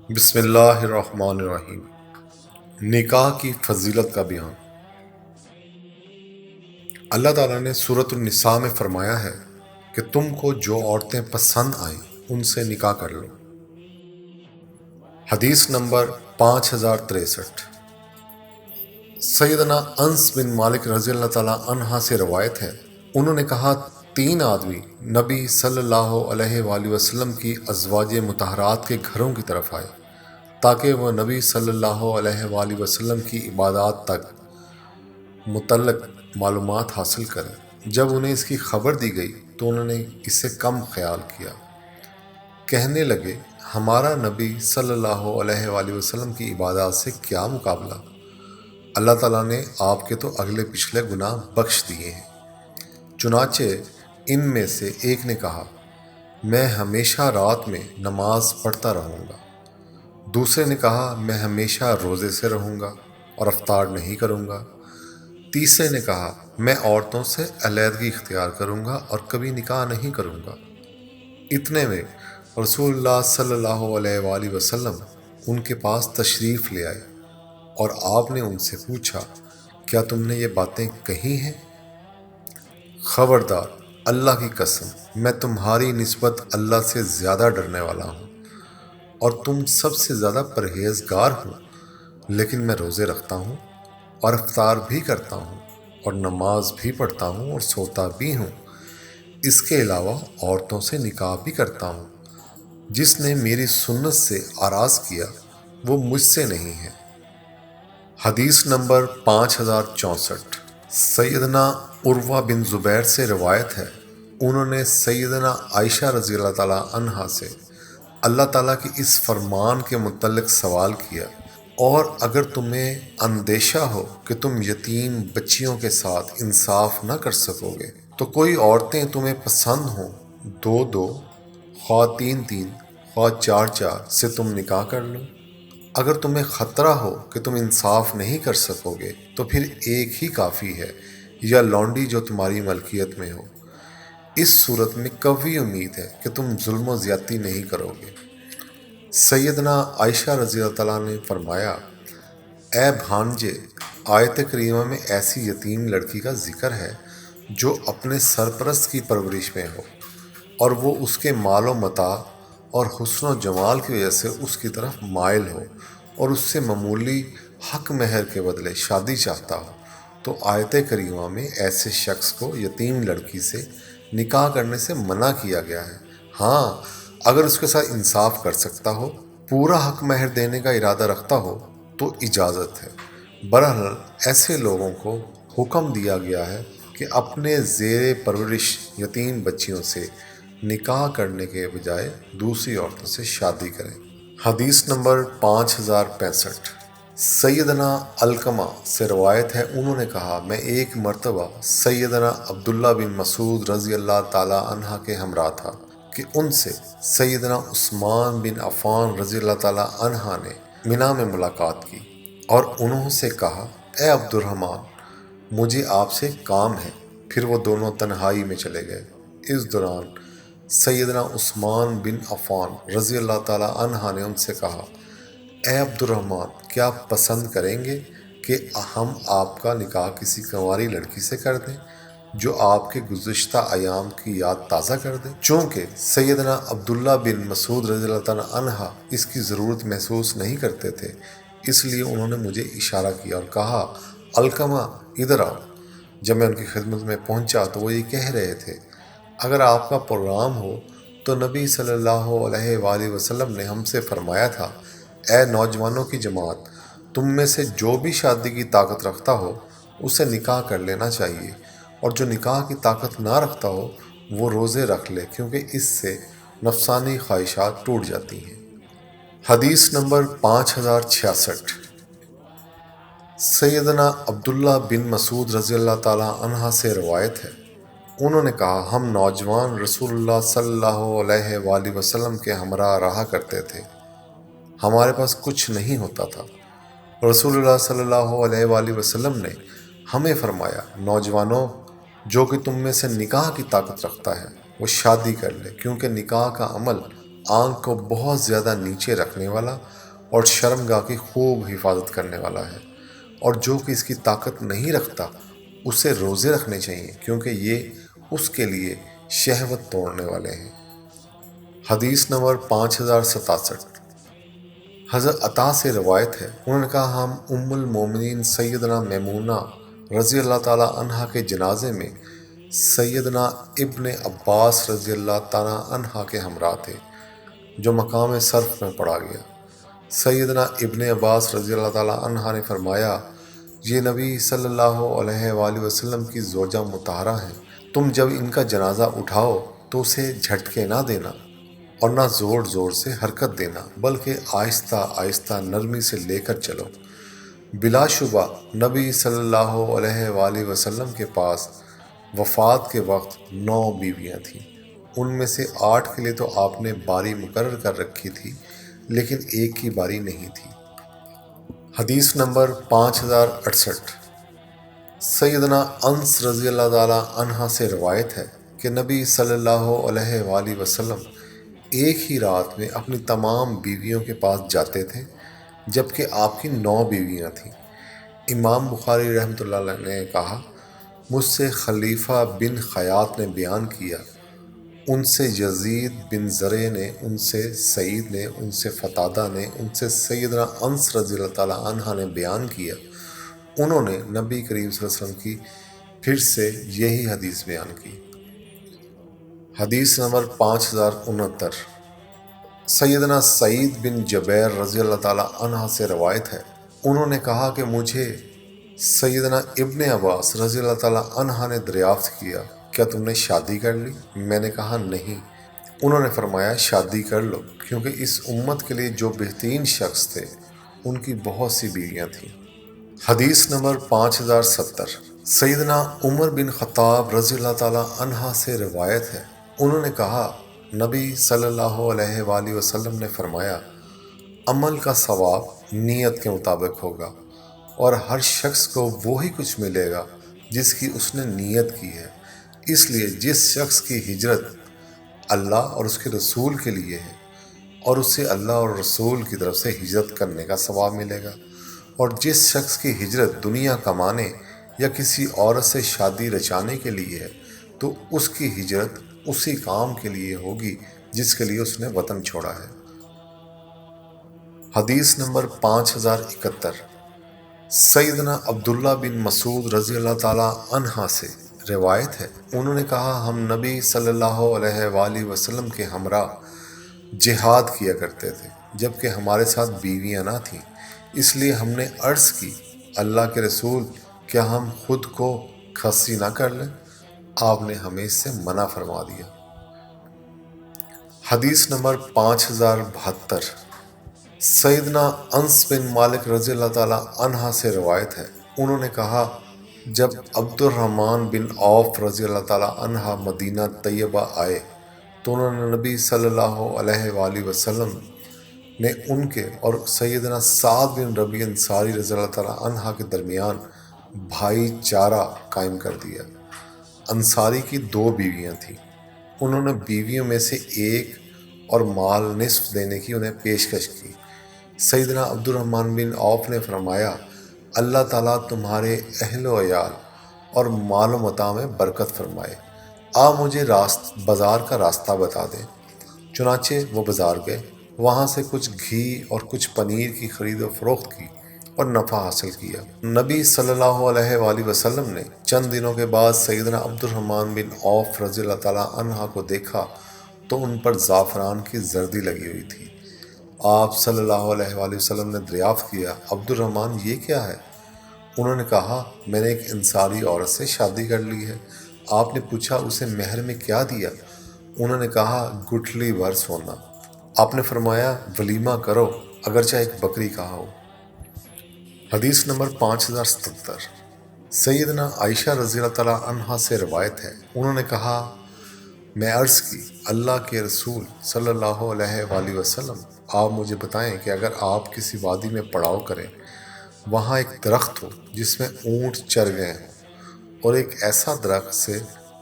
بسم اللہ الرحمن الرحیم۔ نکاح کی فضیلت کا بیان۔ اللہ تعالیٰ نے سورۃ النساء میں فرمایا ہے کہ تم کو جو عورتیں پسند آئیں ان سے نکاح کر لو۔ حدیث نمبر 5063۔ سیدنا انس بن مالک رضی اللہ تعالیٰ عنہ سے روایت ہے، انہوں نے کہا 3 آدمی نبی صلی اللہ علیہ وآلہ وسلم کی ازواج مطہرات کے گھروں کی طرف آئے تاکہ وہ نبی صلی اللہ علیہ وآلہ وسلم کی عبادات تک متعلق معلومات حاصل کریں۔ جب انہیں اس کی خبر دی گئی تو انہوں نے اسے کم خیال کیا، کہنے لگے ہمارا نبی صلی اللہ علیہ وآلہ وسلم کی عبادات سے کیا مقابلہ، اللہ تعالیٰ نے آپ کے تو اگلے پچھلے گناہ بخش دیے ہیں۔ چنانچہ ان میں سے ایک نے کہا میں ہمیشہ رات میں نماز پڑھتا رہوں گا، دوسرے نے کہا میں ہمیشہ روزے سے رہوں گا اور افطار نہیں کروں گا، تیسرے نے کہا میں عورتوں سے علیحدگی اختیار کروں گا اور کبھی نکاح نہیں کروں گا۔ اتنے میں رسول اللہ صلی اللہ علیہ وآلہ وسلم ان کے پاس تشریف لے آئے اور آپ نے ان سے پوچھا کیا تم نے یہ باتیں کہی ہیں؟ خبردار، اللہ کی قسم میں تمہاری نسبت اللہ سے زیادہ ڈرنے والا ہوں اور تم سب سے زیادہ پرہیزگار ہوں، لیکن میں روزے رکھتا ہوں اور افطار بھی کرتا ہوں اور نماز بھی پڑھتا ہوں اور سوتا بھی ہوں، اس کے علاوہ عورتوں سے نکاح بھی کرتا ہوں۔ جس نے میری سنت سے آراز کیا وہ مجھ سے نہیں ہے۔ حدیث نمبر 5064۔ سیدنا عروہ بن زبیر سے روایت ہے، انہوں نے سیدنا عائشہ رضی اللہ تعالیٰ عنہا سے اللہ تعالیٰ کی اس فرمان کے متعلق سوال کیا، اور اگر تمہیں اندیشہ ہو کہ تم یتیم بچیوں کے ساتھ انصاف نہ کر سکو گے تو کوئی عورتیں تمہیں پسند ہوں، 2 خواہ 3 خواہ 4 سے تم نکاح کر لو۔ اگر تمہیں خطرہ ہو کہ تم انصاف نہیں کر سکو گے تو پھر ایک ہی کافی ہے، یا لونڈی جو تمہاری ملکیت میں ہو۔ اس صورت میں قوی امید ہے کہ تم ظلم و زیادتی نہیں کرو گے۔ سیدنا عائشہ رضی اللہ تعالیٰ نے فرمایا اے بھانجے، آیت کریمہ میں ایسی یتیم لڑکی کا ذکر ہے جو اپنے سرپرست کی پرورش میں ہو اور وہ اس کے مال و متاع اور حسن و جمال کی وجہ سے اس کی طرف مائل ہو اور اس سے معمولی حق مہر کے بدلے شادی چاہتا ہو، تو آیت کریمہ میں ایسے شخص کو یتیم لڑکی سے نکاح کرنے سے منع کیا گیا ہے۔ ہاں، اگر اس کے ساتھ انصاف کر سکتا ہو، پورا حق مہر دینے کا ارادہ رکھتا ہو تو اجازت ہے۔ بہرحال ایسے لوگوں کو حکم دیا گیا ہے کہ اپنے زیر پرورش یتیم بچیوں سے نکاح کرنے کے بجائے دوسری عورتوں سے شادی کریں۔ حدیث نمبر 5065۔ سیدنا علقمہ سے روایت ہے، انہوں نے کہا میں ایک مرتبہ سیدنا عبداللہ بن مسعود رضی اللہ تعالیٰ عنہ کے ہمراہ تھا کہ ان سے سیدنا عثمان بن عفان رضی اللہ تعالیٰ عنہ نے منا میں ملاقات کی اور انہوں سے کہا اے عبد الرحمن، مجھے آپ سے کام ہے۔ پھر وہ دونوں تنہائی میں چلے گئے۔ اس دوران سیدنا عثمان بن عفان رضی اللہ تعالیٰ عنہ نے ان سے کہا اے عبد الرحمن، کیا آپ پسند کریں گے کہ ہم آپ کا نکاح کسی کنواری لڑکی سے کر دیں جو آپ کے گزشتہ ایام کی یاد تازہ کر دے؟ چونکہ سیدنا عبداللہ بن مسعود رضی اللہ تعالیٰ عنہ اس کی ضرورت محسوس نہیں کرتے تھے، اس لیے انہوں نے مجھے اشارہ کیا اور کہا علقمہ ادھر آؤ۔ جب میں ان کی خدمت میں پہنچا تو وہ یہ کہہ رہے تھے اگر آپ کا پروگرام ہو تو نبی صلی اللہ علیہ وآلہ وسلم نے ہم سے فرمایا تھا اے نوجوانوں کی جماعت، تم میں سے جو بھی شادی کی طاقت رکھتا ہو اسے نکاح کر لینا چاہیے، اور جو نکاح کی طاقت نہ رکھتا ہو وہ روزے رکھ لے، کیونکہ اس سے نفسانی خواہشات ٹوٹ جاتی ہیں۔ حدیث نمبر 5066۔ سیدنا عبداللہ بن مسعود رضی اللہ تعالیٰ عنہ سے روایت ہے، انہوں نے کہا ہم نوجوان رسول اللہ صلی اللہ علیہ وآلہ وسلم کے ہمراہ رہا کرتے تھے، ہمارے پاس کچھ نہیں ہوتا تھا۔ رسول اللہ صلی اللہ علیہ وآلہ وسلم نے ہمیں فرمایا نوجوانوں، جو کہ تم میں سے نکاح کی طاقت رکھتا ہے وہ شادی کر لے، کیونکہ نکاح کا عمل آنکھ کو بہت زیادہ نیچے رکھنے والا اور شرمگاہ کی خوب حفاظت کرنے والا ہے، اور جو کہ اس کی طاقت نہیں رکھتا اسے روزے رکھنے چاہیے، کیونکہ یہ اس کے لیے شہوت توڑنے والے ہیں۔ حدیث نمبر 5067، حضرت عطا سے روایت ہے، انہوں نے کہا ہم ام المومنین سیدنا میمونہ رضی اللہ تعالیٰ عنہ کے جنازے میں سیدنا ابن عباس رضی اللہ تعالیٰ عنہ کے ہمراہ تھے، جو مقام صرف میں پڑا گیا۔ سیدنا ابن عباس رضی اللہ تعالیٰ عنہ نے فرمایا، یہ نبی صلی اللہ علیہ وآلہ وسلم کی زوجہ مطہرہ ہیں، تم جب ان کا جنازہ اٹھاؤ تو اسے جھٹکے نہ دینا اور نہ زور زور سے حرکت دینا، بلکہ آہستہ آہستہ نرمی سے لے کر چلو۔ بلا شبہ نبی صلی اللہ علیہ وآلہ وسلم کے پاس وفات کے وقت 9 بیویاں تھیں، ان میں سے 8 کے لیے تو آپ نے باری مقرر کر رکھی تھی، لیکن ایک کی باری نہیں تھی۔ حدیث نمبر 5068، سیدنا انس رضی اللہ تعالیٰ عنہ سے روایت ہے کہ نبی صلی اللہ علیہ وآلہ وسلم ایک ہی رات میں اپنی تمام بیویوں کے پاس جاتے تھے، جبکہ آپ کی 9 بیویاں تھیں۔ امام بخاری رحمۃ اللہ علیہ نے کہا، مجھ سے خلیفہ بن خیاط نے بیان کیا، ان سے یزید بن زرع نے، ان سے سعید نے، ان سے فتادہ نے، ان سے سیدنا انس رضی اللہ تعالیٰ عنہ نے بیان کیا، انہوں نے نبی کریم صلی اللہ علیہ وسلم کی پھر سے یہی حدیث بیان کی۔ حدیث نمبر 5069، سیدنا سعید بن جبیر رضی اللہ تعالیٰ عنہ سے روایت ہے، انہوں نے کہا کہ مجھے سیدنا ابن عباس رضی اللہ تعالیٰ عنہ نے دریافت کیا، کیا تم نے شادی کر لی؟ میں نے کہا نہیں۔ انہوں نے فرمایا، شادی کر لو، کیونکہ اس امت کے لیے جو بہترین شخص تھے ان کی بہت سی بیویاں تھیں۔ حدیث نمبر 5070، سیدنا عمر بن خطاب رضی اللہ تعالیٰ عنہ سے روایت ہے، انہوں نے کہا نبی صلی اللہ علیہ وآلہ وسلم نے فرمایا، عمل کا ثواب نیت کے مطابق ہوگا، اور ہر شخص کو وہی کچھ ملے گا جس کی اس نے نیت کی ہے۔ اس لیے جس شخص کی ہجرت اللہ اور اس کے رسول کے لیے ہے، اور اسے اللہ اور رسول کی طرف سے ہجرت کرنے کا ثواب ملے گا، اور جس شخص کی ہجرت دنیا کمانے یا کسی عورت سے شادی رچانے کے لیے ہے، تو اس کی ہجرت اسی کام کے لیے ہوگی جس کے لیے اس نے وطن چھوڑا ہے۔ حدیث نمبر 5071، سیدنا عبداللہ بن مسعود رضی اللہ تعالیٰ عنہ سے روایت ہے، انہوں نے کہا ہم نبی صلی اللہ علیہ وآلہ وسلم کے ہمراہ جہاد کیا کرتے تھے، جبکہ ہمارے ساتھ بیویاں نہ تھیں، اس لیے ہم نے عرض کی، اللہ کے رسول کیا ہم خود کو کھسی نہ کر لیں؟ آپ نے ہمیں اس سے منع فرما دیا۔ حدیث نمبر 5072، سیدنا انس بن مالک رضی اللہ تعالیٰ عنہ سے روایت ہے، انہوں نے کہا جب عبد الرحمن بن عوف رضی اللہ تعالیٰ عنہ مدینہ طیبہ آئے تو انہوں نے نبی صلی اللہ علیہ وآلہ وسلم نے ان کے اور سیدنا سعد بن ربیع انصاری رضی اللہ تعالیٰ عنہ کے درمیان بھائی چارہ قائم کر دیا۔ انصاری کی 2 بیویاں تھیں، انہوں نے بیویوں میں سے ایک اور مال نصف دینے کی انہیں پیشکش کی۔ سیدنا عبد الرحمن بن عوف نے فرمایا، اللہ تعالیٰ تمہارے اہل و عیال اور مال و متاع میں برکت فرمائے، آپ مجھے بازار کا راستہ بتا دیں۔ چنانچہ وہ بازار گئے، وہاں سے کچھ گھی اور کچھ پنیر کی خرید و فروخت کی اور نفع حاصل کیا۔ نبی صلی اللہ علیہ وآلہ وسلم نے چند دنوں کے بعد سیدنا عبد الرحمن بن عوف رضی اللہ تعالیٰ عنہ کو دیکھا تو ان پر زعفران کی زردی لگی ہوئی تھی۔ آپ صلی اللہ علیہ وآلہ وسلم نے دریافت کیا، عبد الرحمن یہ کیا ہے؟ انہوں نے کہا، میں نے ایک انصاری عورت سے شادی کر لی ہے۔ آپ نے پوچھا، اسے مہر میں کیا دیا؟ انہوں نے کہا، گٹھلی بھر سونا۔ آپ نے فرمایا، ولیمہ کرو، اگرچہ ایک بکری کا ہو۔ حدیث نمبر 5077، سیدنا عائشہ رضی اللہ تعالیٰ عنہ سے روایت ہے، انہوں نے کہا میں عرض کی، اللہ کے رسول صلی اللہ علیہ وآلہ وسلم آپ مجھے بتائیں کہ اگر آپ کسی وادی میں پڑاؤ کریں، وہاں ایک درخت ہو جس میں اونٹ چر گئے ہوں، اور ایک ایسا درخت سے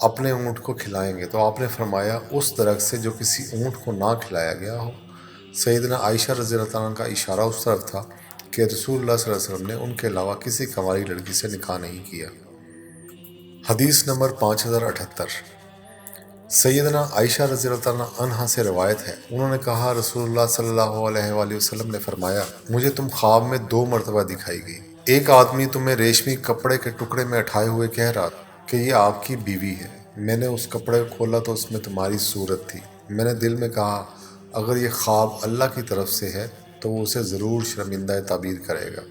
اپنے اونٹ کو کھلائیں گے، تو آپ نے فرمایا اس درخت سے جو کسی اونٹ کو نہ کھلایا گیا ہو۔ سیدنا عائشہ رضی اللہ تعالیٰ کا اشارہ اس طرف تھا کہ رسول اللہ صلی اللہ علیہ وسلم نے ان کے علاوہ کسی کنواری لڑکی سے نکاح نہیں کیا۔ حدیث نمبر 5078۔ سیدنا عائشہ رضی اللہ تعالیٰ عنہا سے روایت ہے، انہوں نے کہا رسول اللہ صلی اللہ علیہ وآلہ وسلم نے فرمایا، مجھے تم خواب میں 2 مرتبہ دکھائی گئی۔ ایک آدمی تمہیں ریشمی کپڑے کے ٹکڑے میں اٹھائے ہوئے کہہ رہا کہ یہ آپ کی بیوی ہے۔ میں نے اس کپڑے کو کھولا تو اس میں تمہاری صورت تھی۔ میں نے دل میں کہا اگر یہ خواب اللہ کی طرف سے ہے تو وہ اسے ضرور شرمندہ تعبیر کرے گا۔